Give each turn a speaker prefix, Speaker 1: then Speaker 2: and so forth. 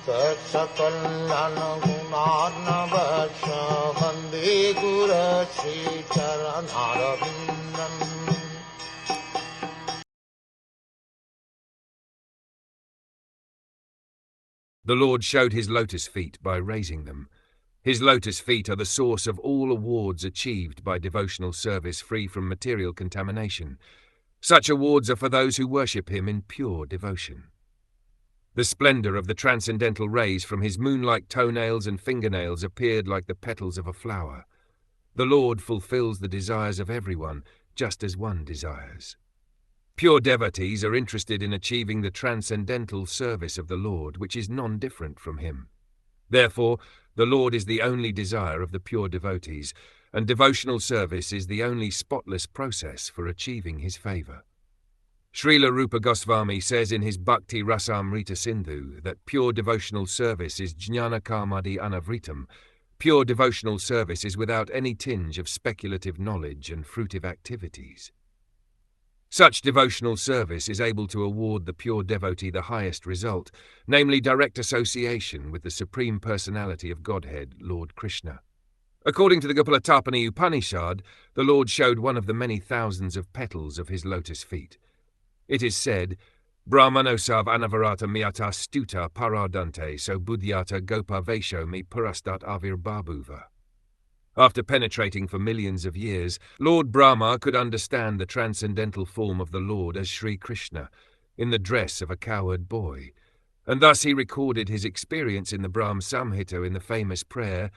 Speaker 1: Saksakallan gunarnavasya Vande Guru Sri Charanaravindan.
Speaker 2: The Lord showed his lotus feet by raising them. His lotus feet are the source of all awards achieved by devotional service free from material contamination. Such awards are for those who worship him in pure devotion. The splendor of the transcendental rays from his moon-like toenails and fingernails appeared like the petals of a flower. The Lord fulfills the desires of everyone, just as one desires. Pure devotees are interested in achieving the transcendental service of the Lord, which is non-different from him. Therefore, the Lord is the only desire of the pure devotees, and devotional service is the only spotless process for achieving his favor. Srila Rupa Goswami says in his Bhakti Rasamrita Sindhu that pure devotional service is jnana karmadi anavritam. Pure devotional service is without any tinge of speculative knowledge and fruitive activities. Such devotional service is able to award the pure devotee the highest result, namely direct association with the Supreme Personality of Godhead, Lord Krishna. According to the Gopalatapani Upanishad, the Lord showed one of the many thousands of petals of his lotus feet. It is said, Brahmanosav anavarata miyata stuta paradante so buddhyata gopa vesho mi purastat avir babuva. After penetrating for millions of years, Lord Brahma could understand the transcendental form of the Lord as Sri Krishna, in the dress of a cowherd boy, and thus he recorded his experience in the Brahm Samhita in the famous prayer,